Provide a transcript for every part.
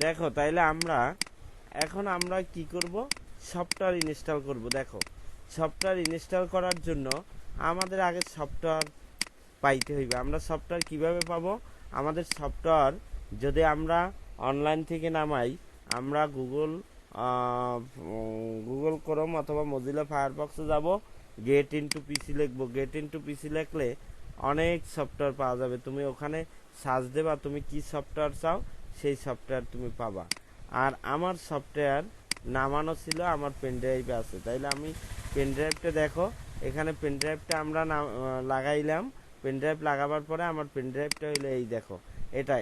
দেখো তাইলে আমরা এখন আমরা কি করব, সফটওয়্যার ইনস্টল করব। দেখো সফটওয়্যার ইনস্টল করার জন্য আমাদের আগে সফটওয়্যার পাইতে হইবে। আমরা সফটওয়্যার কিভাবে পাবো? আমাদের সফটওয়্যার যদি আমরা অনলাইন থেকে নামাই, আমরা গুগল ক্রোম অথবা মজিলা ফায়ারফক্সে যাব, গেট ইনটু পিসি লিখবো। গেট ইনটু পিসি লিখলে অনেক সফটওয়্যার পাওয়া যাবে। তুমি ওখানে সার্চ দেবা তুমি কি সফটওয়্যার চাও, সেই সফটওয়্যার তুমি পাবা। আর আমার সফটওয়্যার নামানো ছিল আমার পেন ড্রাইভে আছে, তাইলে আমি পেন ড্রাইভটা দেখো, এখানে পেন ড্রাইভটা আমরা লাগাইলাম। পেন ড্রাইভ লাগাবার পরে আমার পেন ড্রাইভটা হইলো এই দেখো,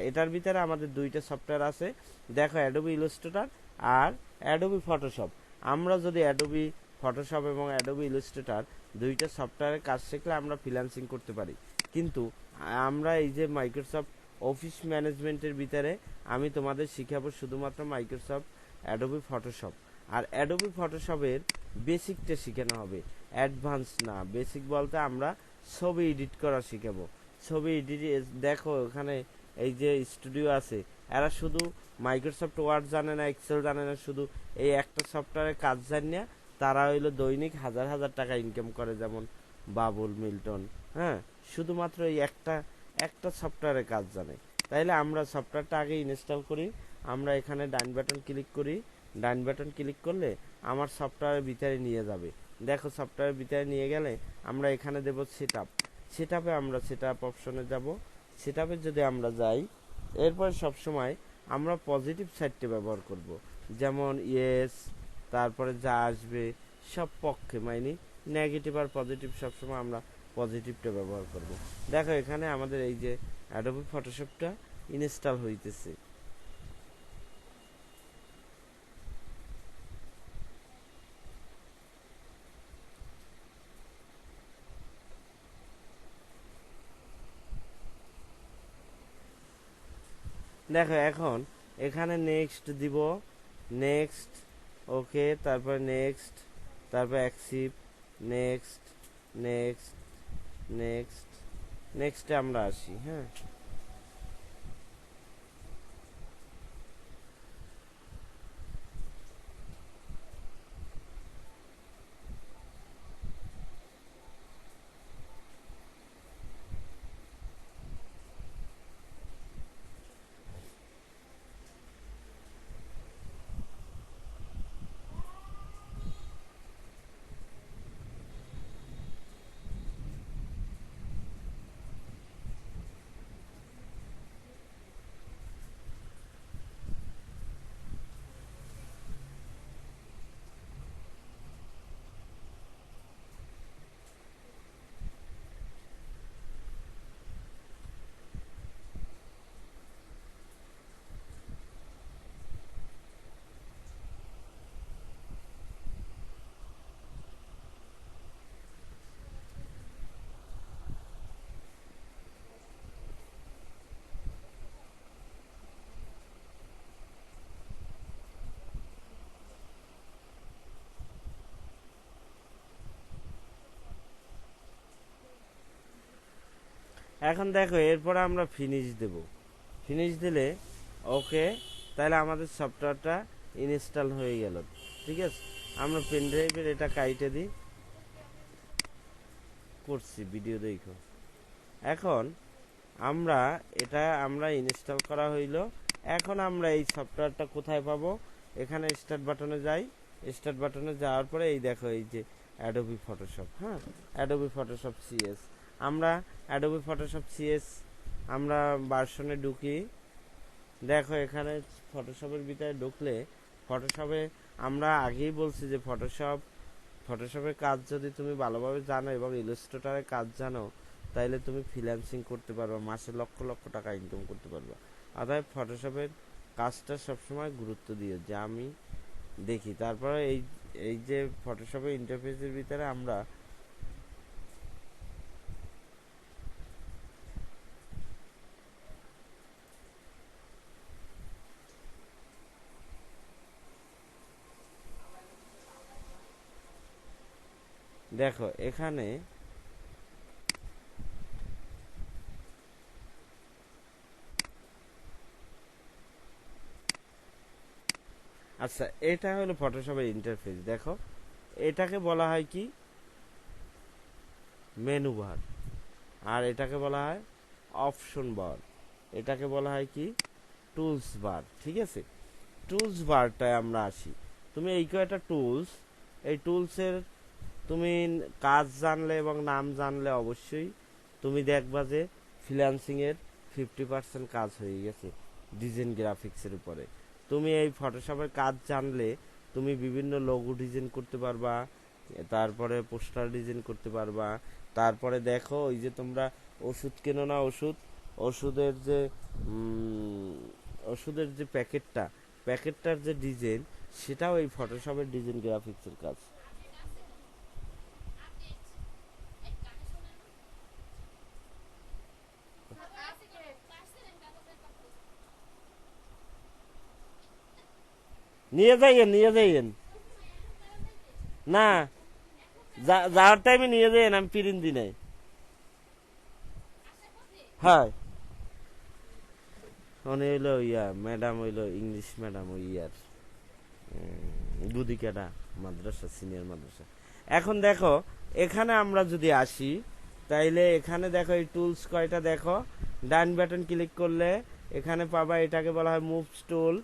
এটার ভিতরে আমাদের দুইটা সফটওয়্যার আছে। দেখো অ্যাডোবি ইলাস্ট্রেটর আর অ্যাডোবি ফটোশপ। আমরা যদি অ্যাডোবি ফটোশপ এবং অ্যাডোবি ইলাস্ট্রেটর দুইটা সফটওয়্যারের কাজ শিখলে আমরা ফ্রিল্যান্সিং করতে পারি। কিন্তু আমরা এই যে মাইক্রোসফট অফিস ম্যানেজমেন্টের ভিতরে আমি তোমাদের শিখাবো শুধুমাত্র মাইক্রোসফট অ্যাডোবি ফটোশপ। আর অ্যাডোবি ফটোশপের বেসিকটা শেখানো হবে, অ্যাডভান্স না। বেসিক বলতে আমরা ছবি এডিট করা শিখাবো। ছবি এডিট দেখো এখানে এই যে স্টুডিও আছে, এরা শুধু মাইক্রোসফট ওয়ার্ড জানে না, এক্সেল জানে না, শুধু এই একটা সফটওয়্যারের কাজ জানে না। তারা হইলো দৈনিক হাজার হাজার টাকা ইনকাম করে, যেমন বাবুল মিল্টন। হ্যাঁ, শুধুমাত্র এই একটা সফটওয়্যারের কাজ জানে। তাইলে আমরা সফটওয়্যারটা আগে ইনস্টল করি। আমরা এখানে ডান বাটন ক্লিক করি। ডান বাটন ক্লিক করলে আমার সফটওয়্যারের ভিতরে নিয়ে যাবে। দেখো সফটওয়্যারের ভিতরে নিয়ে গেলে আমরা এখানে দেব সেটআপ। সেটআপে আমরা সেটআপ অপশনে যাব। সেটআপে যদি আমরা যাই, এরপর সবসময় আমরা পজিটিভ সাইডটা ব্যবহার করব, যেমন ইয়েস, তারপরে যা আসবে সব পক্ষে, মানে নেগেটিভ আর পজিটিভ সবসময় আমরা পজিটিভটা ব্যবহার করব। দেখো এখানে আমাদের এই যে অ্যাডোবি ফটোশপটা ইনস্টল হইতেছে। দেখো এখন এখানে নেক্সট দিব, নেক্সট, ওকে, তারপর নেক্সট, তারপর অ্যাকসেপ্ট, নেক্সট, নেক্সট, নেক্সট, নেক্সটে আমরা আসি। হ্যাঁ, এখন দেখো এরপরে আমরা ফিনিশ দেব। ফিনিশ দিলে ওকে, তাহলে আমাদের সফটওয়্যারটা ইনস্টল হয়ে গেল। ঠিক আছে, আমরা পেন ড্রাইভের এটা কাইটে দিই, করছি ভিডিও দেখো। এখন আমরা ইনস্টল করা হইলো। এখন আমরা এই সফটওয়্যারটা কোথায় পাবো? এখানে স্টার্ট বাটনে যাই। স্টার্ট বাটনে যাওয়ার পরে এই দেখো এই যে অ্যাডোবি ফটোশপ। হ্যাঁ, অ্যাডোবি ফটোশপ সিএস। আমরা অ্যাডোবি ফটোশপ সিএস আমরা ভার্সনে ঢুকি। দেখো এখানে ফটোশপের ভিতরে ঢুকলে ফটোশপে আমরা আগেই বলছি যে ফটোশপের কাজ যদি তুমি ভালোভাবে জানো এবং ইলাস্ট্রেটরের কাজ জানো, তাইলে তুমি ফ্রিল্যান্সিং করতে পারবা, মাসে লক্ষ লক্ষ টাকা ইনকাম করতে পারবা। অতএব ফটোশপের কাজটা সবসময় গুরুত্ব দিও, যে আমি দেখি। তারপরে এই এই যে ফটোশপের ইন্টারফেসের ভিতরে আমরা দেখো এখানে আচ্ছা, এটা হলো ফটোশপের ইন্টারফেস। দেখো, এটাকে বলা হয় কি মেনু বার, আর এটাকে বলা হয় অপশন বার, এটাকে বলা হয় কি টুলস বার। ঠিক আছে, টুলস বারটায় আমরা আসি। তুমি এই কয়টা টুলস, এই টুলসের তুমি কাজ জানলে এবং নাম জানলে অবশ্যই তুমি দেখবা যে ফ্রিল্যান্সিংয়ের 50% কাজ হয়ে গেছে ডিজাইন গ্রাফিক্সের উপরে। তুমি এই ফটোশপের কাজ জানলে তুমি বিভিন্ন লোগো ডিজাইন করতে পারবা, তারপরে পোস্টার ডিজাইন করতে পারবা। তারপরে দেখো, ওই যে তোমরা ওষুধ কেনো না, ওষুধের যে ওষুধের যে প্যাকেটটার যে ডিজাইন, সেটাও এই ফটোশপের ডিজাইন গ্রাফিক্সের কাজ। নিয়ে যাইয়েন না, যাওয়ার টাইমে নিয়ে যাইয়েন, আমি পিরিন দি নাই। হ্যাঁ, উনি হইলো ইয়া ম্যাডাম, হইলো ইংলিশ ম্যাডাম, ওই ইয়ার গুদিকাটা মাদ্রাসা, সিনিয়র মাদ্রাসা। এখন দেখো, এখানে আমরা যদি আসি, তাইলে এখানে দেখো এই টুলস কয়টা দেখো, ডান বাটন ক্লিক করলে এখানে পাবা, এটাকে বলা হয় মুভ টুল।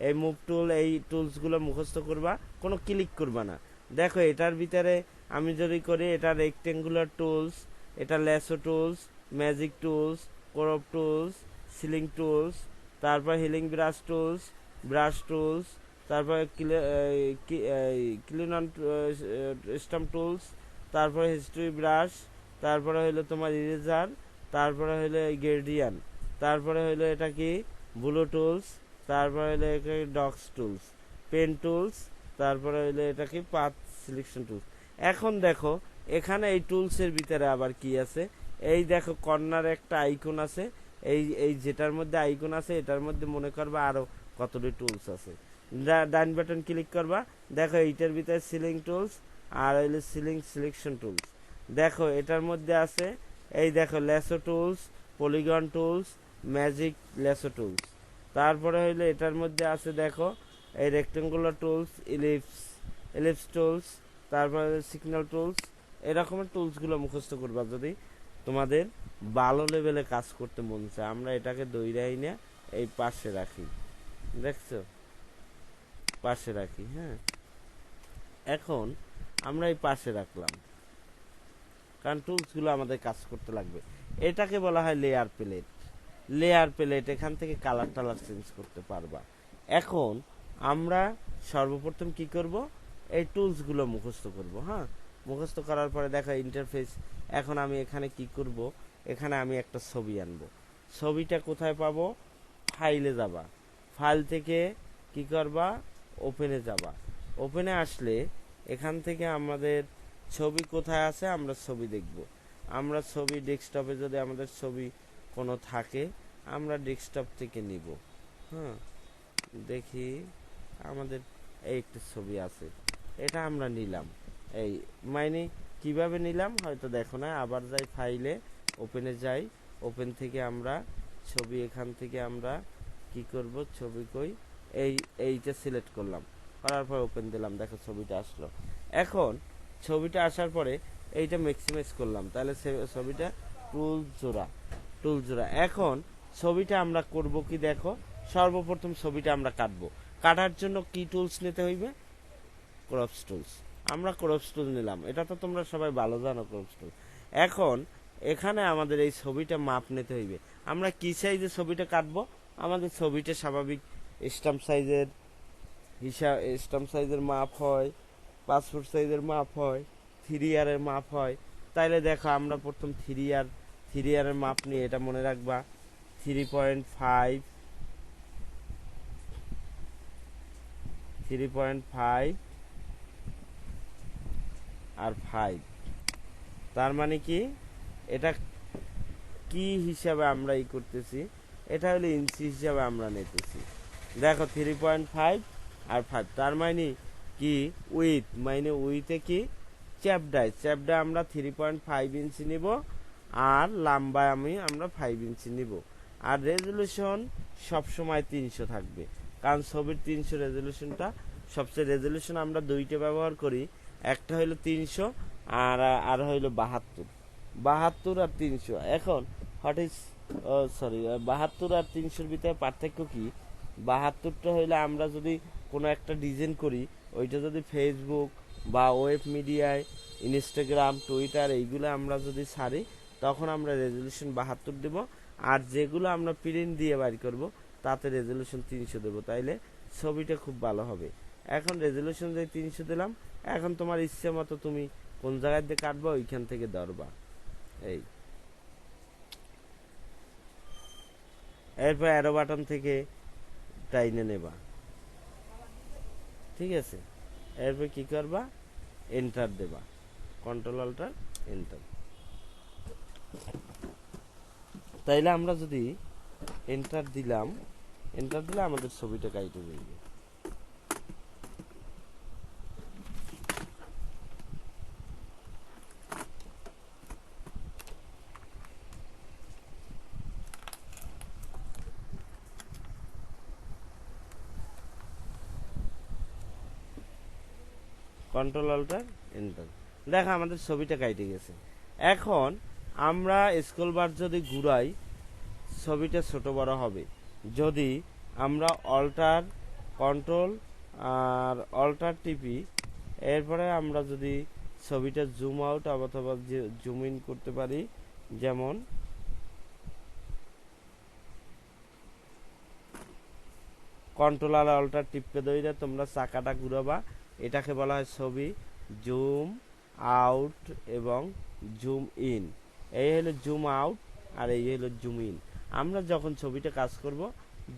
এই মুভ টুল, এই টুলসগুলো মুখস্থ করবা, কোনো ক্লিক করবা না। দেখো এটার ভিতরে আমি যদি করি, এটা রেক্টেঙ্গুলার টুলস, এটা lasso tools, magic tools, crop tools, ceiling tools, তারপর হিলিং ব্রাশ টুলস, তারপরে ক্লিন অন স্টাম্প টুলস, তারপরে হিস্ট্রি ব্রাশ, তারপরে হইলো তোমার ইরেজার, তারপরে হইলো গের্ডিয়ান, তারপরে হইলো এটা কি ব্লু টুলস, তারপরে হইলো এটা ডক্স টুলস, পেন টুলস, তারপরে হইলো এটা কি পাথ সিলেকশন টুলস। এখন দেখো, এখানে এই টুলসের ভিতরে আবার কি আছে, এই দেখো কর্নারে একটা আইকন আছে, এই যেটার মধ্যে আইকন আছে, এটার মধ্যে মনে করবা আরো কতটি টুলস আছে। ডান বাটন ক্লিক করবা, দেখো এইটার ভিতরে সিলিং টুলস, আর হইলো সিলিং সিলেকশন টুলস। দেখো এটার মধ্যে আছে, এই দেখো lasso tools, polygon tools, magic lasso tools. তারপরে হইলো এটার মধ্যে আছে, দেখো এই রেক্টেঙ্গুলার টুলস, ইলিপস টুলস, তারপরে সিগন্যাল টুলস। এরকমের টুলসগুলো মুখস্থ করবা যদি তোমাদের ভালো লেভেলে কাজ করতে মন চায়। আমরা এটাকে দইরাই না, এই পাশে রাখি, দেখছো, পাশে রাখি। হ্যাঁ, এখন আমরা এই পাশে রাখলাম, কারণ টুলসগুলো আমাদের কাজ করতে লাগবে। এটাকে বলা হয় লেয়ার প্লেট। এখান থেকে কালার টালার চেঞ্জ করতে পারবা। এখন আমরা সর্বপ্রথম কি করব, এই টুলসগুলো মুখস্থ করব। হ্যাঁ, মুখস্থ করার পরে দেখো ইন্টারফেস। এখন আমি এখানে কি করব, এখানে আমি একটা ছবি আনবো। ছবিটা কোথায় পাবো, ফাইলে যাবা, ফাইল থেকে কি করবা, ওপেনে যাবা। ওপেনে আসলে এখান থেকে আমাদের ছবি কোথায় আছে, আমরা ছবি দেখব। আমরা ছবি ডেস্কটপে যদি আমাদের ছবি কোনো থাকে, আমরা ডেস্কটপ থেকে নিব। হ্যাঁ, দেখি আমাদের এই একটা ছবি আছে, এটা আমরা নিলাম। এই মানে কিভাবে নিলাম হয়তো দেখো না, আবার যাই ফাইলে, ওপেনে যাই, ওপেন থেকে আমরা ছবি, এখান থেকে আমরা কি করব, ছবি কই, এইটা সিলেক্ট করলাম, করার পর ওপেন দিলাম, দেখো ছবিটা আসলো। এখন ছবিটা আসার পরে এইটা ম্যাক্সিমাইজ করলাম, তাহলে ছবিটা টুল জোড়া। এখন ছবিটা আমরা করব কি, দেখো সর্বপ্রথম ছবিটা আমরা কাটবো। কাটার জন্য কি টুলস নিতে হইবে, ক্রপস টুলস। আমরা ক্রপস টুল নিলাম, এটা তো তোমরা সবাই ভালো জানো ক্রপস টুল। এখন এখানে আমাদের এই ছবিটা মাপ নিতে হইবে। আমরা কি সাইজে ছবিটা কাটবো, আমাদের ছবিটা স্বাভাবিক স্টাম্প সাইজের মাপ হয়, পাসপোর্ট সাইজের মাপ হয়, 3 ইয়ারের মাপ হয়। তাইলে দেখো আমরা প্রথম 3 ইয়ারের মাপ নিয়ে, এটা মনে রাখবা, 3.5 আর 5। তার মানে কি, এটা কি হিসাবে আমরা করতেছি, এটা হলো ইঞ্চি হিসাবে আমরা নিতেছি। দেখো 3.5 আর 5, তার মানে কি উইথ, মানে উইথে কি চ্যাপডায় আমরা 3.5 ইঞ্চি নিব, আর লম্বায় আমরা 5 ইঞ্চি নিব। আর রেজলিউশন সবসময় 300 থাকবে, কারণ ছবির 300 রেজলিউশনটা সবচেয়ে রেজলিউশন আমরা দুইটা ব্যবহার করি, একটা হইলো 300 আর হইলো 72। 72 আর 300। এখন হোয়াট ইজ সরি 72 আর 300-র ভিতরে পার্থক্য কি? 72টা হইলে আমরা যদি কোনো একটা ডিজাইন করি, ওইটা যদি ফেসবুক বা ওয়েব মিডিয়ায়, ইনস্টাগ্রাম, টুইটার এইগুলো আমরা যদি ছাড়ি, তখন আমরা রেজলিউশন 72 দেব। আর যেগুলো আমরা প্রিন্ট দিয়ে বাইর করব, তাতে রেজলিউশন 300 দেবো, তাইলে ছবিটা খুব ভালো হবে। এখন রেজলিউশন যে 300 দিলাম, এখন তোমার ইচ্ছে মতো তুমি কোন জায়গায় দিয়ে কাটবা, ওইখান থেকে ধরবা। এই এরপর অ্যারো বাটন থেকে টাইনে নেবা, ঠিক আছে। এরপর কি করবা, এন্টার দেবা, কন্ট্রোল অল্টার এন্টার। তাইলে আমরা যদি এন্টার দিলাম, এন্টার দিলে আমাদের ছবিটা কাইটে যাবে। কন্ট্রোল অল্টার এন্টার, দেখো আমাদের ছবিটা কাইটে গেছে। এখন আমরা স্ক্রল বার যদি ঘুরাই, ছবিটা ছোট বড় হবে। যদি আমরা অল্টার কন্ট্রোল আর অল্টার টিপি, এরপরে আমরা যদি ছবিটা জুম আউট অথবা জুম ইন করতে পারি, যেমন কন্ট্রোল আর অল্টার টিপকে ধরে তোমরা চাকাটা ঘুরাবা, এটাকে বলা হয় ছবি জুম আউট এবং জুম ইন। এই হলো জুম আউট আর এই হলো জুম ইন। আমরা যখন ছবিটা কাজ করব,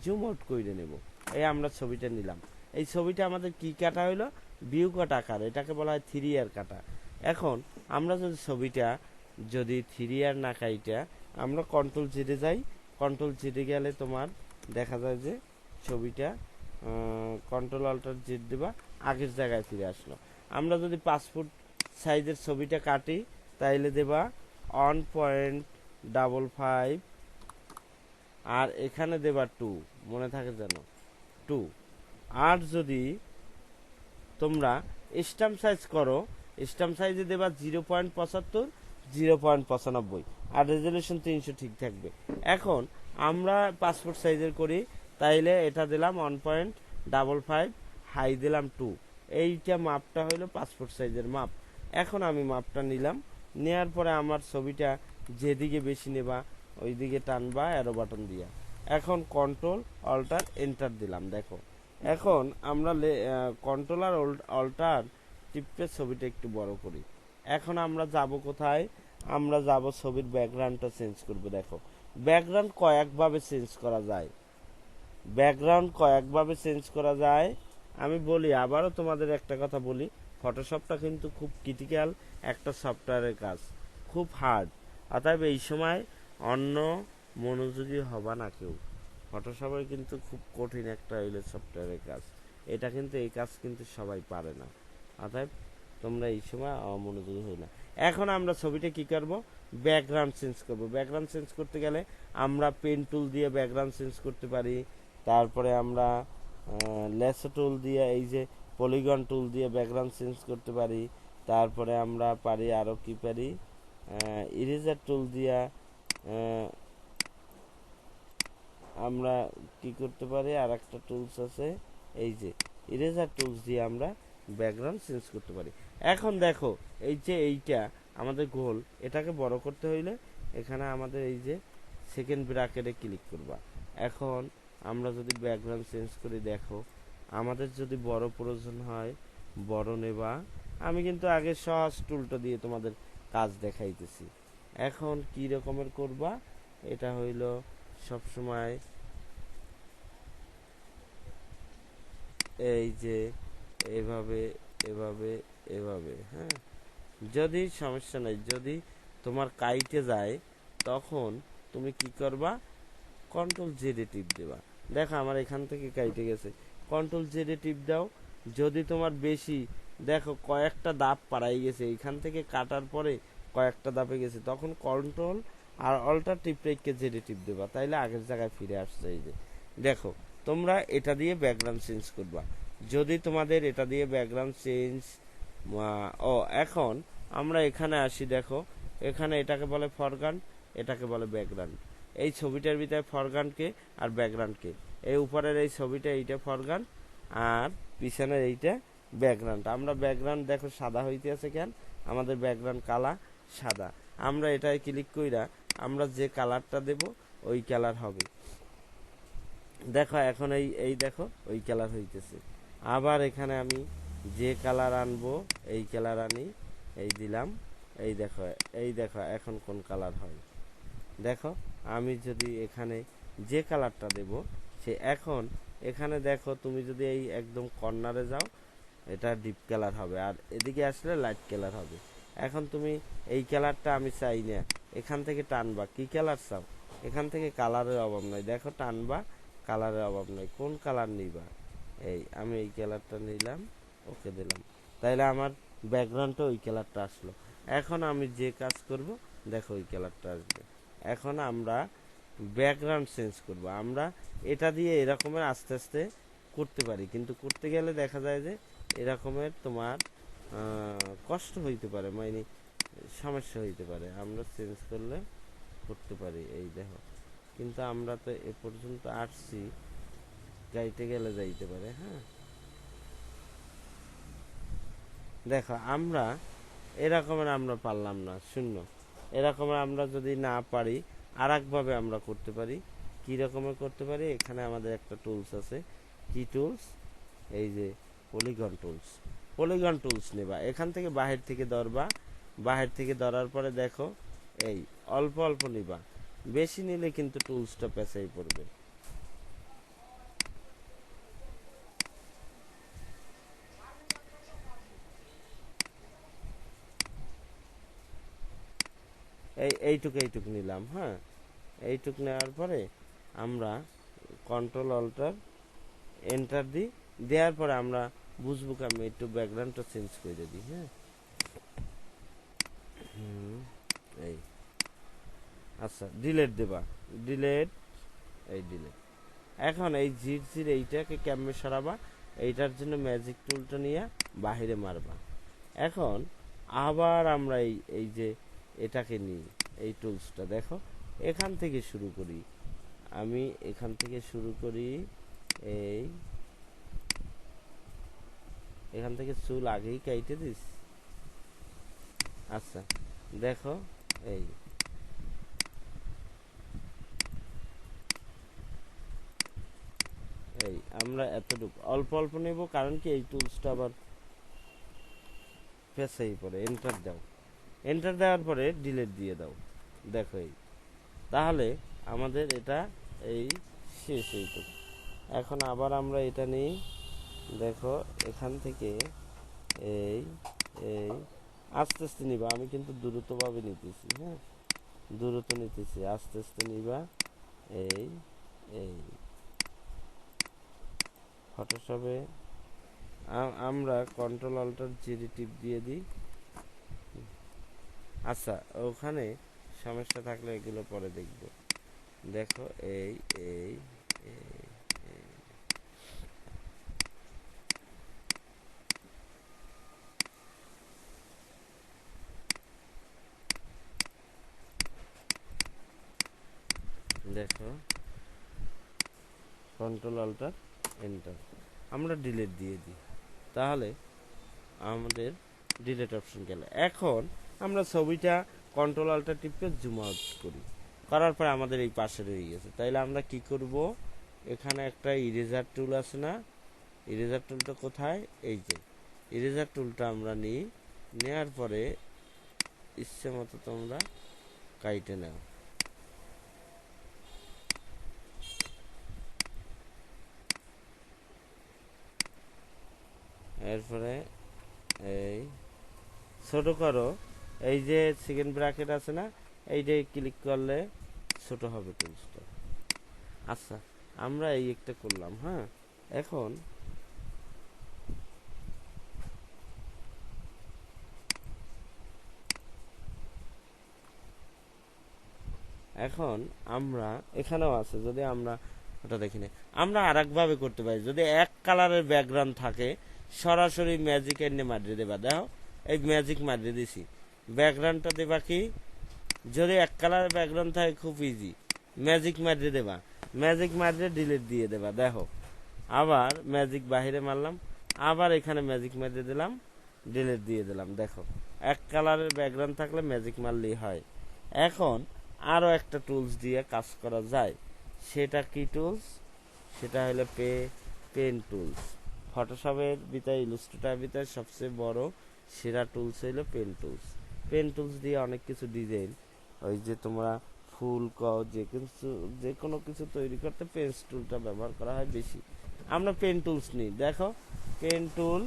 জুম আউট করে নেব। এই আমরা ছবিটা নিলাম। এই ছবিটা আমাদের কি কাটা হইলো, ভিউ কাট আকার, এটাকে বলা হয় 3R কাটা। এখন আমরা যদি ছবিটা যদি 3R না কাইটা আমরা কন্ট্রোল জেডে যাই, কন্ট্রোল জেডে গেলে তোমার দেখা যায় যে ছবিটা কন্ট্রোল অল্টার জেড দেবা, আগের জায়গায় ফিরে আসলো। আমরা যদি 5 ফুট সাইজের ছবিটা কাটি, তাইলে দেবা 1.55 আর এখানে দেবা 2, মনে থাকে যেন 2। আর যদি তোমরা স্ট্যাম্প সাইজ করো, স্ট্যাম্প সাইজে দেবা 0.75, 0.95 আর রেজলিউশন 300 ঠিক থাকবে। এখন আমরা 5 ফুট সাইজের করি, তাইলে এটা দিলাম 1.55, হাই দিলাম 2। এইটা মাপটা হইলো 5 ফুট সাইজের মাপ। এখন আমি মাপটা নিলাম, নেওয়ার পরে আমার ছবিটা যেদিকে বেশি নেবা ওইদিকে টানবা অ্যারো বাটন দিয়া। এখন কন্ট্রোল অল্টার এন্টার দিলাম, দেখো এখন আমরা কন্ট্রোল আর অল্টার টিপে ছবিটা একটু বড় করি। এখন আমরা যাব কোথায়, আমরা যাব ছবির ব্যাকগ্রাউন্ডটা চেঞ্জ করব। দেখো ব্যাকগ্রাউন্ড কয়েকভাবে চেঞ্জ করা যায়, ব্যাকগ্রাউন্ড কয়েকভাবে চেঞ্জ করা যায়। আমি বলি আবারও তোমাদের একটা কথা বলি, ফটোশপটা কিন্তু খুব ক্রিটিক্যাল একটা সফটওয়্যারের কাজ, খুব হার্ড। অতএব এই সময় অন্য মনোযোগী হবা না কেউ। ফটোশপের কিন্তু খুব কঠিন একটা হইলে সফটওয়্যারের কাজ, এটা কিন্তু এই কাজ কিন্তু সবাই পারে না। অতএব তোমরা এই সময় অমনোযোগী হই না। এখন আমরা ছবিটা কি করব, ব্যাকগ্রাউন্ড চেঞ্জ করব। ব্যাকগ্রাউন্ড চেঞ্জ করতে গেলে আমরা পেন টুল দিয়ে ব্যাকগ্রাউন্ড চেঞ্জ করতে পারি, তারপরে আমরা লেসো টুল দিয়ে এই যে পলিগন টুল দিয়ে ব্যাকগ্রাউন্ড চেঞ্জ করতে পারি, তারপরে আমরা পারি আরও কি পারি, ইরেজার টুল দিয়া আমরা কি করতে পারি, আর একটা টুলস আছে এই যে ইরেজার টুলস দিয়ে আমরা ব্যাকগ্রাউন্ড চেঞ্জ করতে পারি। এখন দেখো এই যে এইটা আমাদের গোল, এটাকে বড় করতে হইলে এখানে আমাদের এই যে সেকেন্ড ব্র্যাকেটে ক্লিক করবা। এখন আমরা যদি ব্যাকগ্রাউন্ড চেঞ্জ করি, দেখো আমাদের যদি বড় প্রয়োজন হয় বড় নেবা। আমি কিন্তু আগে সহজ টুলটা দিয়ে তোমাদের কাজ দেখাইতেছি। এখন কি রকমের করবা, এটা হইল সবসময় এই যে এভাবে এভাবে এভাবে, হ্যাঁ। যদি সমস্যা নাই, যদি তোমার কাইটে যায় তখন তুমি কি করবা, কন্ট্রোল জেডে টিপ দেবা। দেখো আমার এখান থেকে কাইটে গেছে, কন্ট্রোল জেডে টিপ দাও। যদি তোমার বেশি দেখো কয়েকটা দাপ পাড়াই গেছে, এইখান থেকে কাটার পরে কয়েকটা দাপে গেছে, তখন কন্ট্রোল আর অল্টার টিপ রেখে জেডে টিপ দেবা, তাইলে আগের জায়গায় ফিরে আসছে। এই যে দেখো তোমরা এটা দিয়ে ব্যাকগ্রাউন্ড চেঞ্জ করবা। যদি তোমাদের এটা দিয়ে ব্যাকগ্রাউন্ড চেঞ্জ ও এখন আমরা এখানে আসি, দেখো এখানে এটাকে বলে ফরগ্রাউন্ড, এটাকে বলে ব্যাকগ্রাউন্ড। এই ছবিটার ভিতরে ফরগ্রাউন্ডকে আর ব্যাকগ্রাউন্ডকে, এই উপরের এই ছবিটা এইটা ফরগ্রাউন্ড আর পিছনের এইটা ব্যাকগ্রাউন্ড। আমরা ব্যাকগ্রাউন্ড দেখো সাদা হইতে আছে কেন, আমাদের ব্যাকগ্রাউন্ড কালা সাদা। আমরা এটায় ক্লিক কইরা আমরা যে কালারটা দেব ওই কালার হবে। দেখো এখন এই দেখো ওই কালার হইতেছে। আবার এখানে আমি যে কালার আনবো এই কালার আনি, এই দিলাম, এই দেখো এখন কোন কালার হয়। দেখো আমি যদি এখানে যে কালারটা দেব সে এখন এখানে দেখো তুমি যদি এই একদম কর্নারে যাও এটা ডিপ কালার হবে, আর এদিকে আসলে লাইট কালার হবে। এখন তুমি এই কালারটা আমি চাই না, এখান থেকে টানবা, কি কালার চাও, এখান থেকে কালারের অভাব নাই, দেখো টানবা কালারের অভাব নাই, কোন কালার নিবা, এই আমি এই কালারটা নিলাম, ওকে দিলাম, তাইলে আমার ব্যাকগ্রাউন্ডটা ওই কালারটা আসলো। এখন আমি যে কাজ করব দেখো ওই কালারটা আসবে। এখন আমরা ব্যাকগ্রাউন্ড চেঞ্জ করব, আমরা এটা দিয়ে এরকমের আস্তে আস্তে করতে পারি, কিন্তু করতে গেলে দেখা যায় যে এরকমের তোমার কষ্ট হইতে পারে, মানে সমস্যা হইতে পারে। আমরা চেঞ্জ করলে করতে পারি, এই দেখো, কিন্তু আমরা তো এ পর্যন্ত আসছি, গাইতে গেলে যাইতে পারে। হ্যাঁ দেখো আমরা এরকমের আমরা পারলাম না, শূন্য, এরকমের আমরা যদি না পারি আর একভাবে আমরা করতে পারি। কী রকমের করতে পারি, এখানে আমাদের একটা টুলস আছে, কি টুলস, এই যে পলিগন টুলস। পলিগন টুলস নেবা, এখান থেকে বাহির থেকে ধরবা, বাহির থেকে ধরার পরে দেখো এই অল্প অল্প নিবা, বেশি নিলে কিন্তু টুলসটা পেঁচাই পড়বে। এইটুক নিলাম। হ্যাঁ এইটুক নেওয়ার পরে আমরা কন্ট্রোল অল্টার এন্টার দিই, দেওয়ার পরে আমরা বুঝবো কি আমি একটু ব্যাকগ্রাউন্ডটা চেঞ্জ করে দিই। হ্যাঁ এই আচ্ছা ডিলেট দেবা, ডিলেট, এই ডিলেট। এখন এই জির এইটাকে ক্যামে সরাবা, এইটার জন্য ম্যাজিক টুলটা নিয়ে বাহিরে মারবা। এখন আবার আমরা এই যে এটাকে নিই, এই টুলসটা দেখো এখান থেকে শুরু করি, আমি এখান থেকে শুরু করি, এই এখান থেকে চুল আগেই কাইটে দিস। আচ্ছা দেখো এই এই আমরা এতটুকু অল্প অল্প নেব, কারণ কি এই টুলসটা আবার পেছাই পড়ে। এন্টার দাও, এন্টার দেওয়ার পরে ডিলিট দিয়ে দাও। দেখো এই তাহলে আমাদের এটা এই শেষ এইটুকু। এখন আবার আমরা এটা নিই, দেখো এখান থেকে এই এই আস্তে আস্তে নিবা, আমি কিন্তু দ্রুতভাবে নিতেছি। হ্যাঁ দ্রুত নিতেছি, আস্তে আস্তে নিবা। এই এই ফটোশপে আমরা কন্ট্রোল অল্টার জিডি টিপ দিয়ে দিই। আচ্ছা ওখানে সমস্যা থাকলে এগুলো পরে দেখব। দেখো এই এই দেখো কন্ট্রোল অল্টার এন্টার, আমরা ডিলিট দিয়ে দিই, তাহলে আমাদের ডিলিট অপশন গেল। এখন আমরা ছবিটা কন্ট্রোল অল্টার টিপে জুম আউট করি, করার পর আমাদের এই পাশে রয়ে গেছে। তাইলে আমরা কি করব, এখানে একটা ইরেজার টুল আছে না, ইরেজার টুলটা কোথায়, এই যে ইরেজার টুলটা আমরা নিই, নেওয়ার পরে ইচ্ছে মতো তোমরা কাইটে নাও। এরপরে এই ছোট করো, এই যে সেকেন্ড ব্র্যাকেট আছে না, এইটাই ক্লিক করলে ছোট হবে টুলসটা। আচ্ছা আমরা এই একটা করলাম। হ্যাঁ এখন এখন আমরা এখানেও আছে, যদি আমরা ওটা দেখিনি। আমরা আর একভাবে করতে পারি, যদি এক কালারের ব্যাকগ্রাউন্ড থাকে সরাসরি ম্যাজিক এনে মারিয়ে দেবা। দেখো এই ম্যাজিক মারিয়ে দিছি, ব্যাকগ্রাউন্ডটা দেবা কি, যদি এক কালারের ব্যাকগ্রাউন্ড থাকে খুব ইজি, ম্যাজিক মারিয়ে দেবা, ম্যাজিক মারিয়ে ডিলিট দিয়ে দেবা। দেখো আবার ম্যাজিক বাহিরে মারলাম, আবার এখানে ম্যাজিক মারিয়ে দিলাম, ডিলিট দিয়ে দিলাম। দেখো এক কালারের ব্যাকগ্রাউন্ড থাকলে ম্যাজিক মারলেই হয়। এখন আরও একটা টুলস দিয়ে কাজ করা যায়, সেটা কি টুলস, সেটা হলো পেন টুলস। ফটোশপের ভিতরে, ইলাস্ট্রেটরের ভিতরে সবচেয়ে বড় সেরা টুলস হলো পেন টুলস। পেন টুলস দিয়ে অনেক কিছু ডিজাইন, ওই যে তোমরা ফুল যে কোনো কিছু তৈরি করতে পেন টুলটা ব্যবহার করা হয় বেশি। আমরা পেন টুলস নিই। দেখো পেন টুল,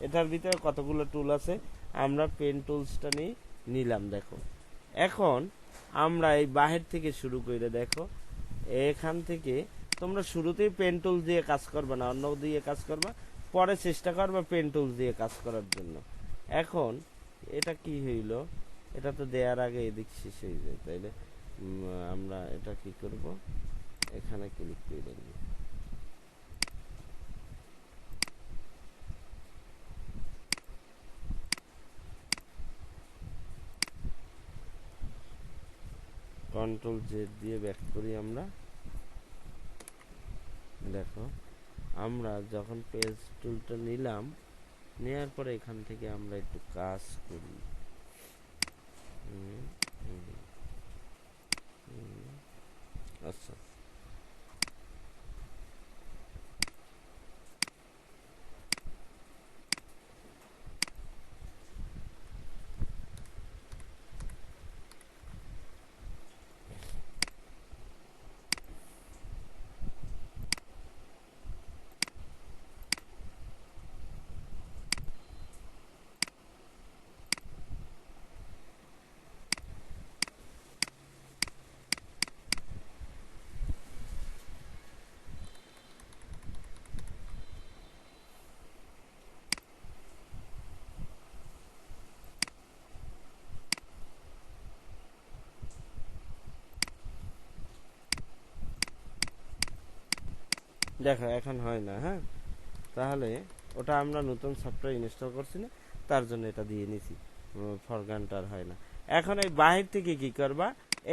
এটার ভিতরে কতগুলো টুল আছে, আমরা পেন টুলসটা নিলাম। দেখো এখন আমরা এই বাহির থেকে শুরু করে, দেখো এখান থেকে তোমরা শুরুতেই পেন টুল দিয়ে কাজ করবে না, অন্য দিয়ে কাজ করবা, পরে চেষ্টা করবা পেন টুল দিয়ে কাজ করার জন্য। এখন এটা কি হইল, এটা তো দেওয়ার আগে এদিক শেষ হয়ে যায়, তাইলে আমরা এটা কি করব, এখানে ক্লিক করে দেব। কন্ট্রোল জেড দিয়ে ব্যাক করি আমরা। দেখো আমরা যখন পেজ টুলটা নিলাম, নেওয়ার পরে এখান থেকে আমরা একটু কাজ করি। আচ্ছা দেখো এখন হয় না। হ্যাঁ, তাহলে ওটা আমরা নতুন সফটওয়্যার ইনস্টল করছি না, তার জন্য এটা দিয়ে নিছি, ফরগানটার হয় না। এখন এই বাহির থেকে কি করবা,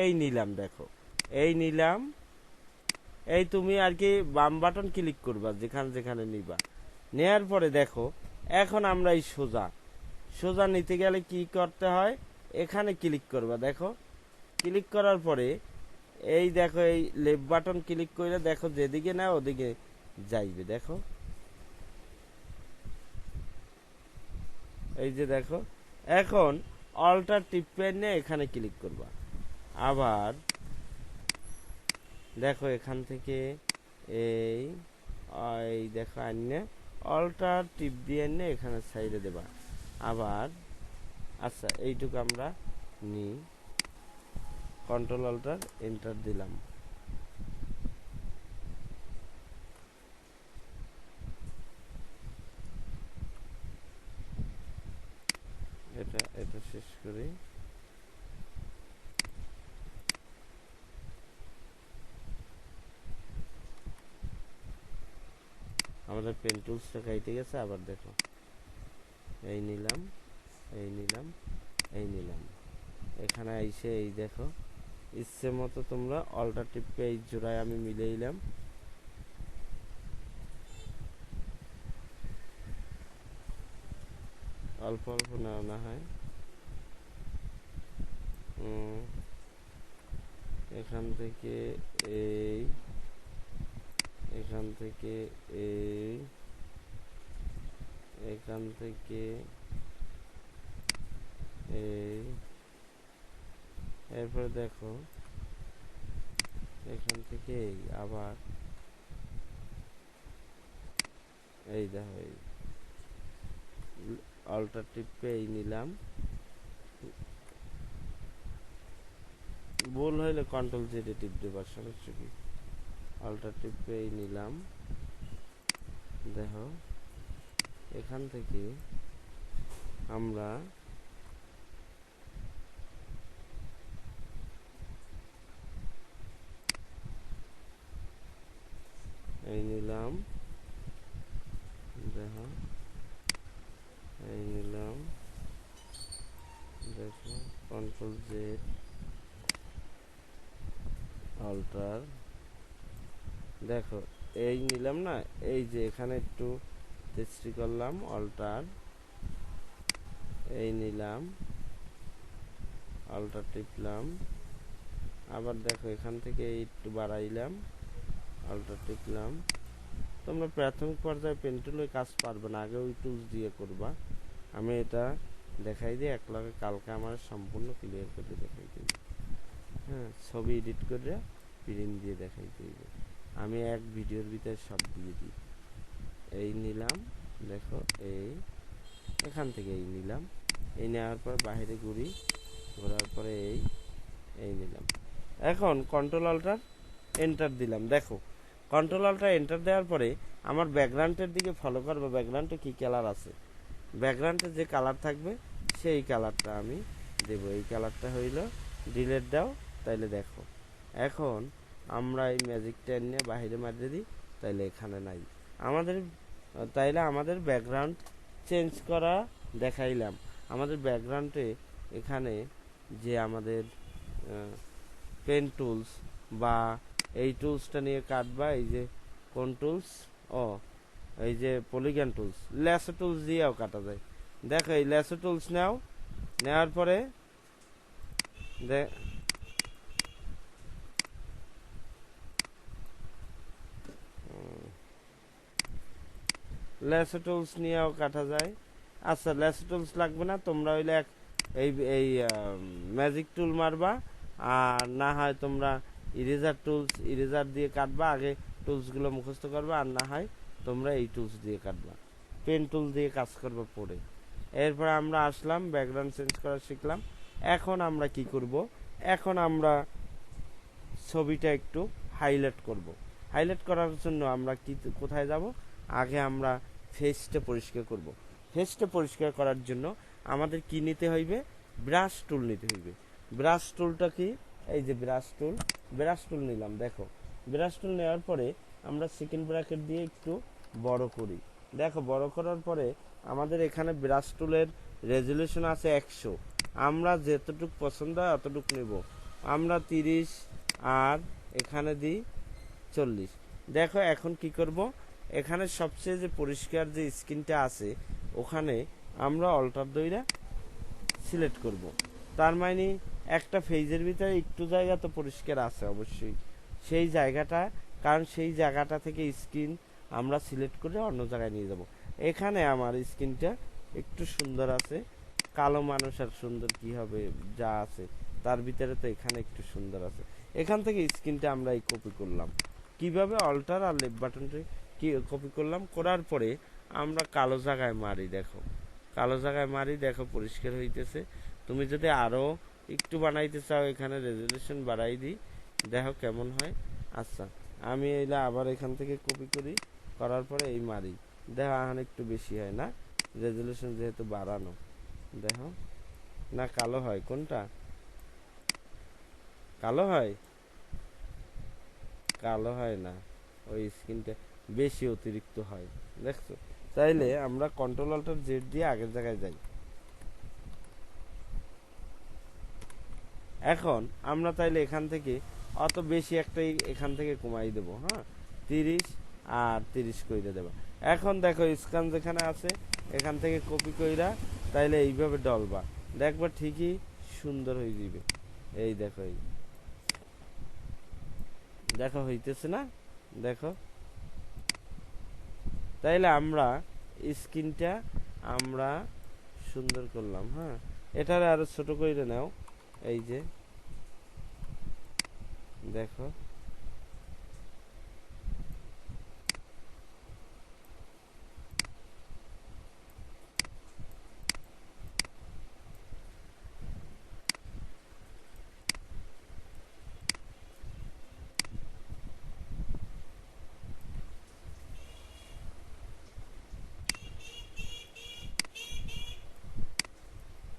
এই নিলাম, দেখো এই নিলাম, এই তুমি আর কি বাম বাটন ক্লিক করবা যেখানে যেখানে নিবা, নেয়ার পরে দেখো এখন আমরা এই সোজা নিতে গেলে কি করতে হয়, এখানে ক্লিক করবা। দেখো ক্লিক করার পরে এই দেখো এই লেফট বাটন ক্লিক করে দেখো যেদিকে না ওদিকে যাইবে। দেখো এই যে দেখো, এখন অল্টার টিপে নিয়ে এখানে ক্লিক করবা। আবার দেখো এখান থেকে এই এই দেখো আইনে অল্টার টিপ দিয়ে নিয়ে এখানে সাইডে দেবা। আবার আচ্ছা এইটুকু আমরা নিই, কন্ট্রোল অল্টার এন্টার দিলাম। এটা শেষ করি। আমাদের পেন টুলসটা কাইটে গেছে। আবার দেখো এই নিলাম, এই নিলাম, এই নিলাম, এখানে আইসে এই দেখো ইচ্ছে মতো তোমরা অল্টারনেটিভ পেজ জোড়ায় আমি মিলাইলাম। অল্প অল্প না হয়, এখান থেকে এই, এখান থেকে এই, এখান থেকে এই, এরপরে দেখো এখান থেকে এই, আবার এই দেখো এই অল্টারনেটিভ এই নিলাম, ভুল হইলে কন্ট্রোল জেড টিপ দেবার সমস্যা কি, অল্টারনেটিভ এই নিলাম। দেখো এখান থেকে আমরা নিলাম, দেখো এই নিলাম, দেখো কন্ট্রোল জেড অল্টার, দেখো এই নিলাম না, এই যে এখানে একটু চেষ্টি করলাম, অল্টার এই নিলাম, অল্টার টিপলাম, আবার দেখো এখান থেকে একটু বাড়াইলাম, অল্টার টিপলাম। তোমরা প্রাথমিক পর্যায়ে পেন টুলে কাজ পারবে না, আগে ওই টুলস দিয়ে করবা। আমি এটা দেখাই দিই একলাগে, কালকে আমার সম্পূর্ণ ক্লিয়ার করে দেখাই দিই। হ্যাঁ, ছবি এডিট করে প্রিন্ট দিয়ে দেখাই দিই, আমি এক ভিডিওর ভিতরে সব দিয়ে দিই। এই নিলাম, দেখো এই এখান থেকে এই নিলাম, এই নেওয়ার পর বাইরে ঘুরি, ঘোরার পরে এই নিলাম। এখন কন্ট্রোল অল্টার এন্টার দিলাম, দেখো কন্ট্রোল অল্টার এন্টার দেওয়ার পরে আমার ব্যাকগ্রাউন্ডের দিকে ফলো করবো, ব্যাকগ্রাউন্ডে কী কালার আছে, ব্যাকগ্রাউন্ডে যে কালার থাকবে সেই কালারটা আমি দেবো। এই কালারটা হইল ডিলেট দাও, তাইলে দেখো এখন আমরা এই ম্যাজিকটা নিয়ে বাইরে মারিয়ে দিই, তাইলে এখানে নাই আমাদের, তাইলে আমাদের ব্যাকগ্রাউন্ড চেঞ্জ করা দেখাইলাম। আমাদের ব্যাকগ্রাউন্ডে এখানে যে আমাদের পেন টুলস বা এই টুলসটা নিয়ে কাটবা, এই যে কোন টুলস, ও এই যে পলিগন টুলস, ল্যাসো টুলস দিয়েও কাটা যায়। দেখো এই ল্যাসো টুলস নাও, নেওয়ার পরে ল্যাসো টুলস নিয়েও কাটা যায়। আচ্ছা ল্যাসো টুলস লাগবে না, তোমরা হইলে এই এই ম্যাজিক টুল মারবা, আর না হয় তোমরা ইরেজার টুলস, ইরেজার দিয়ে কাটবা, আগে টুলসগুলো মুখস্থ করবা, আর না হয় তোমরা এই টুলস দিয়ে কাটবা, পেন টুল দিয়ে কাজ করবা পরে। এরপরে আমরা আসলাম, ব্যাকগ্রাউন্ড চেঞ্জ করা শিখলাম। এখন আমরা কি করব, এখন আমরা ছবিটা একটু হাইলাইট করব। হাইলাইট করার জন্য আমরা কি কোথায় যাব, আগে আমরা ফেসটা পরিষ্কার করব। ফেসটা পরিষ্কার করার জন্য আমাদের কি নিতে হইবে, ব্রাশ টুল নিতে হইবে। ব্রাশ টুলটা কি, এই যে ব্রাশ টুল, ব্রাশ টুল নিলাম। দেখো ব্রাশ টুল নেওয়ার পরে আমরা সেকেন্ড ব্র্যাকেট দিয়ে একটু বড় করি। দেখো বড় করার পরে আমাদের এখানে ব্রাশ টুলের রেজুলেশন আছে 100, আমরা যতটুক পছন্দ হয় অতটুক নেব। আমরা 30 আর এখানে দিই 40। দেখো এখন কি করব, এখানে সবচেয়ে যে পরিষ্কার যে স্ক্রিনটা আছে ওখানে আমরা অল্টার দইরা সিলেক্ট করব। তার মানে একটা ফেজের ভিতরে একটু জায়গা তো পরিষ্কার আছে অবশ্যই, সেই জায়গাটা, কারণ সেই জায়গাটা থেকে স্ক্রিন আমরা সিলেক্ট করে অন্য জায়গায় নিয়ে যাব। এখানে আমার স্ক্রিনটা একটু সুন্দর আছে, কালো মানুষ আর সুন্দর কি হবে, যা আছে তার ভিতরে তো এখানে একটু সুন্দর আছে। এখান থেকে স্ক্রিনটা আমরা এই কপি করলাম, কিভাবে অল্টার আর লেফট বাটনটি কি কপি করলাম, করার পরে আমরা কালো জায়গায় মারি। দেখো কালো জায়গায় মারি, দেখো পরিষ্কার হইতেছে। তুমি যদি আরো একটু বানাইতে চাও এখানে রেজুলেশন বাড়াই দিই, দেখো কেমন হয়। আচ্ছা আমি এইটা আবার এখান থেকে কপি করি, করার পরে এই মারি, দেখো এখন একটু বেশি হয় না, রেজুলেশন যেহেতু বাড়ানো। দেখো না কালো হয়, কোনটা কালো হয়, কালো হয় না, ওই স্ক্রিনটা বেশি অতিরিক্ত হয়, দেখছো। চাইলে আমরা কন্ট্রোল অল্টার জেড দিয়ে আগের জায়গায় যাই। এখন আমরা তাইলে এখান থেকে অত বেশি একটাই এখান থেকে কমাই দেব, হ্যাঁ 30 আর 30 কইরা দেব। এখন দেখো স্ক্যান যেখানে আছে এখান থেকে কপি কইরা তাইলে এইভাবে ডলবা, দেখবা ঠিকই সুন্দর হয়ে যাবে। এই দেখো, এই দেখো হইতেছে না, দেখো। তাইলে আমরা স্ক্রিনটা আমরা সুন্দর করলাম। হ্যাঁ এটারে আরো ছোট করে নাও, এই যে দেখো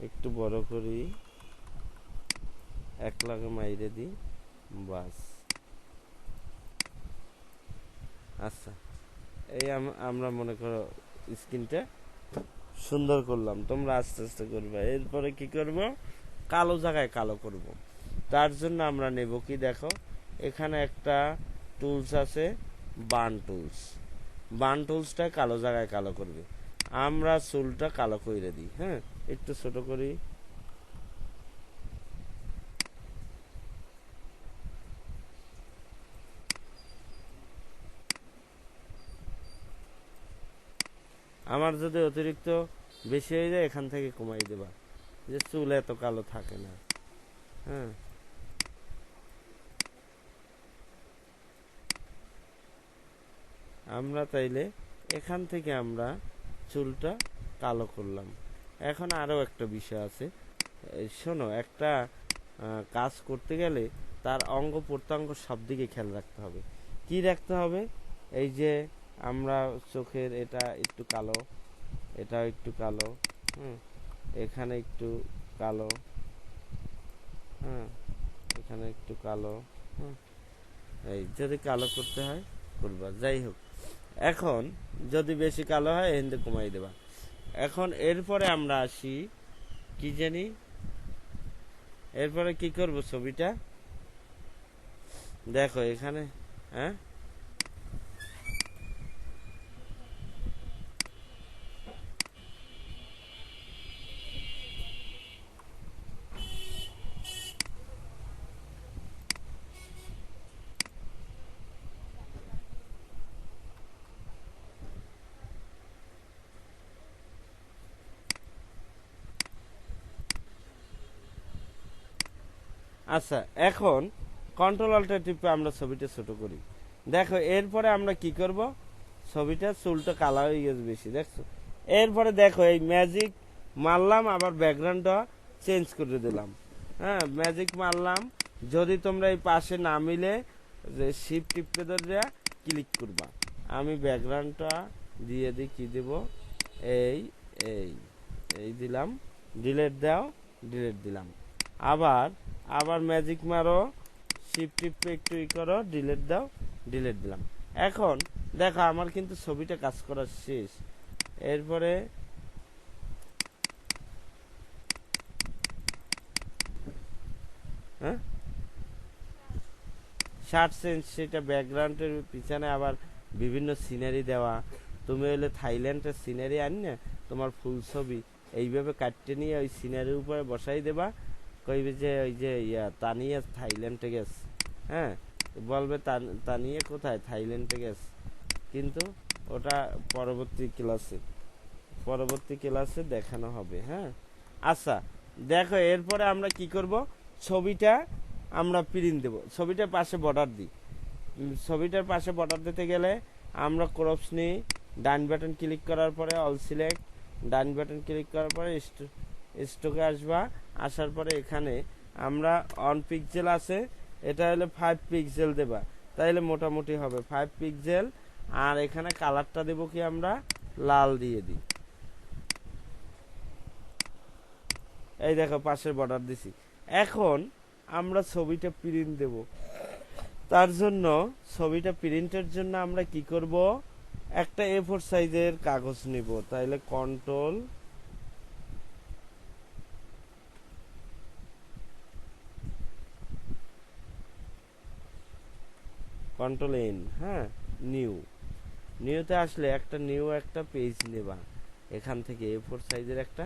একটু বড় করি, এক লাগে মাইরে দিই, বাস। আচ্ছা এই আমরা মনে করো স্ক্রিনটা সুন্দর করলাম, তোমরা আস্তে আস্তে করবে। এরপরে কি করব, কালো জায়গায় কালো করব। তার জন্য আমরা নেব কি, দেখো এখানে একটা টুলস আছে, বান টুলস। বান টুলসটা কালো জায়গায় কালো করবে। আমরা চুলটা কালো করে দিই, হ্যাঁ, একটু ছোট করি। আমার যদি অতিরিক্ত বেশি হয়ে যায় এখান থেকে কমাই দেবা, যে চুল এত কালো থাকে না। হ্যাঁ, আমরা তাইলে এখান থেকে আমরা চুলটা কালো করলাম। এখন আরও একটা বিষয় আছে, শোনো, একটা কাজ করতে গেলে তার অঙ্গ প্রত্যঙ্গ সব দিকে খেয়াল রাখতে হবে। কি রাখতে হবে, এই যে আমরা চোখের এটা একটু কালো, এটাও একটু কালো, হুম, এখানে একটু কালো, হ্যাঁ, এখানে একটু কালো, হুম, এই যদি কালো করতে হয় করবা। যাই হোক, এখন যদি বেশি কালো হয় এখানে কমাই দেবা। এখন এরপরে আমরা আসি কি জানি, এরপরে কি করব, ছবিটা দেখো এখানে, হ্যাঁ, আচ্ছা, এখন কন্ট্রোল অল্টার টিপে আমরা ছবিটা ছোট করি। দেখো এরপরে আমরা কি করব, ছবিটা চুলটা কালো হয়ে গেছে বেশি, দেখছো। এরপরে দেখো এই ম্যাজিক মারলাম, আবার ব্যাকগ্রাউন্ডটা চেঞ্জ করে দিলাম। হ্যাঁ, ম্যাজিক মারলাম, যদি তোমরা এই পাশে না মিলে যে শিফট টিপে ধরে ক্লিক করবা। আমি ব্যাকগ্রাউন্ডটা দিয়ে দিই, কি দেব, এই এই এই দিলাম, ডিলেট দাও, ডিলেট দিলাম। আবার আবার ম্যাজিক মারো, শিফট টিপে একটু ই করো, ডিলেট দাও, ডিলেট দিলাম। এখন দেখো আমার কিন্তু ছবিটা কাজ করা শেষ। এরপরে হ্যাঁ, শার্ট চেঞ্জ, সেটা ব্যাকগ্রাউন্ডের পিছনে আবার বিভিন্ন সিনারি দেওয়া। তুমি হলে থাইল্যান্ডের সিনারি আনি না, তোমার ফুল ছবি এইভাবে কাটতে নিয়ে ওই সিনারির উপরে বসাই দেবা, কইবে যে ওই যে তানিয়া থাইল্যান্ডে গেছে, হ্যাঁ, বলবে তানিয়া কোথায়, থাইল্যান্ডে গেছে। কিন্তু ওটা পরবর্তী ক্লাসে দেখানো হবে, হ্যাঁ। আচ্ছা, দেখো এরপরে আমরা কি করব, ছবিটা আমরা প্রিন্ট দেব, ছবিটার পাশে বর্ডার দিই। ছবিটার পাশে বর্ডার দিতে গেলে আমরা ক্রপস নিই, ডান বাটন ক্লিক করার পরে অল সিলেক্ট, ডান বাটন ক্লিক করার পরে স্টকে আসবা। আসার পরে এখানে আমরা 1 পিক্সেল আছে, এটা হলো 5 পিক্সেল দেবা, তাইলে মোটামুটি হবে 5 পিক্সেল। আর এখানে কালারটা দেব কি, আমরা লাল দিয়ে দিই। এই দেখো পাশের বর্ডার দিছি। এখন আমরা ছবিটা প্রিন্ট দেব। তার জন্য ছবিটা প্রিন্টের জন্য আমরা কি করব, একটা A4 সাইজের কাগজ নিব। তাইলে কন্ট্রোল এন, হ্যাঁ, নিউতে আসলে একটা পেজ নেবা। এখান থেকে A4 সাইজের একটা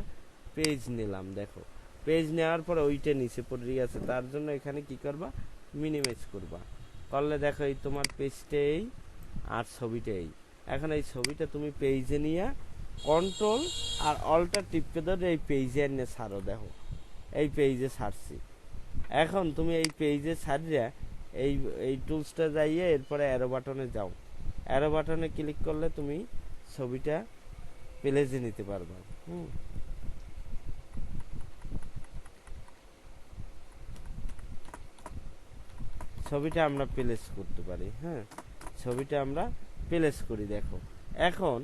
পেজ নিলাম। দেখো পেজ নেওয়ার পরে ওইটা নিচে পড়ে গেছে, তার জন্য এখানে কি করবা, মিনিমাইজ করবা। করলে দেখো এই তোমার পেজটা এই আর ছবিটা এই। এখন এই ছবিটা তুমি পেজে নিয়ে কন্ট্রোল আর অল্টার টিপে ধরে এই পেজে এনে ছাড়ো। দেখো এই পেজে ছাড়ছি। এখন তুমি এই পেজে ছাড়িয়া এই এই টুলসটা যাইয়ে এরপরে অ্যারো বাটনে যাও। অ্যারো বাটনে ক্লিক করলে তুমি ছবিটা প্লেজে নিতে পারবা। ছবিটা আমরা প্লেস করতে পারি, হ্যাঁ, ছবিটা আমরা প্লেস করি। দেখো এখন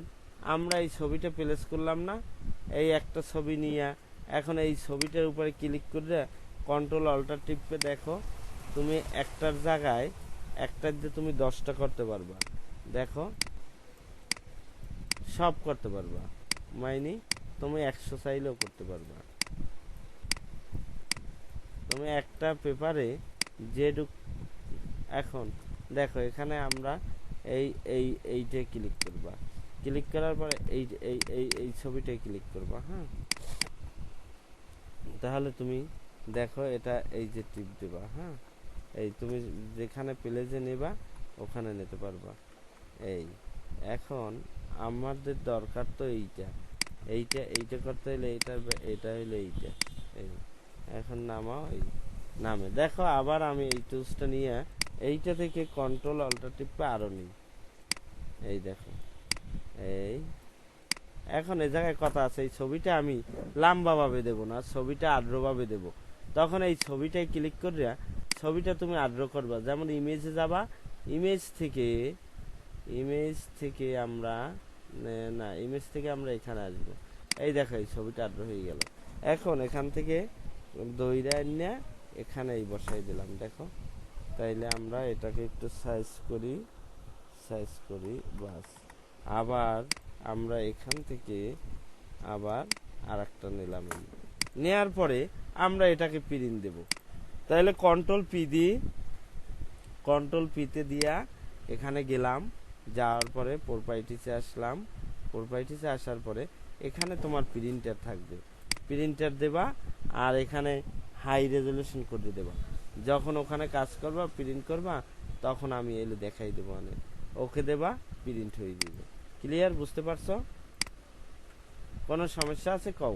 আমরা এই ছবিটা প্লেস করলাম না, এই একটা ছবি নিয়ে এখন এই ছবিটার উপরে ক্লিক করে কন্ট্রোল অল্টার টিপে দেখো তুমি একটার জায়গায় একটার দিয়ে তুমি 10টা করতে পারবা। দেখো সব করতে পারবা, মাইনি তুমি 100 চাইলেও করতে পারবা। তুমি একটা পেপারে যেটুক, এখন দেখো এখানে আমরা এই এই এইটা ক্লিক করবা, ক্লিক করার পরে এই এই এই এই ছবিটায় ক্লিক করবা। হ্যাঁ, তাহলে তুমি দেখো এটা এই যে টিপ দেবা। হ্যাঁ, এই তুমি যেখানে প্লেজে নেবা ওখানে নিতে পারবা। এই এখন আমাদের দরকার তো এইটা, এইটা এইটা করতে হলে এইটা, এটা হইলে এইটা। এই এখন নামাও, এই নামে দেখো। আবার আমি এই টুলসটা নিয়ে এইটা থেকে কন্ট্রোল অল্টার টিপে আরো নিই। এই দেখো, এই এখন এই জায়গায় কথা আছে, এই ছবিটা আমি লম্বাভাবে দেবো না, ছবিটা আর্দ্রভাবে দেবো। তখন এই ছবিটায় ক্লিক করিয়া ছবিটা তুমি আর্দ্র করবা। যেমন ইমেজে যাবা, ইমেজ থেকে আমরা না, ইমেজ থেকে আমরা এখানে আসবো। এই দেখো এই ছবিটা আর্দ্র হয়ে গেল। এখন এখান থেকে দইরা নিয়ে এখানে এই বসাই দিলাম। দেখো, তাইলে আমরা এটাকে একটু সাইজ করি বাস। আবার আমরা এখান থেকে আবার আরেকটা নিলাম, নেয়ার পরে আমরা এটাকে প্রিন্ট দেব। তাহলে কন্ট্রোল পিতে দিয়া এখানে গেলাম, যাওয়ার পরে প্রপার্টিসে আসলাম। প্রপার্টিসে আসার পরে এখানে তোমার প্রিন্টার থাকবে, প্রিন্টার দেবা, আর এখানে হাই রেজলিউশন করে দেবা। যখন ওখানে কাজ করবা, প্রিন্ট করবা, তখন আমি এলে দেখাই দেবো। অনেক ওকে দেবা, প্রিন্ট হয়ে যাবে। ক্লিয়ার? বুঝতে পারছো? কোনো সমস্যা আছে কও।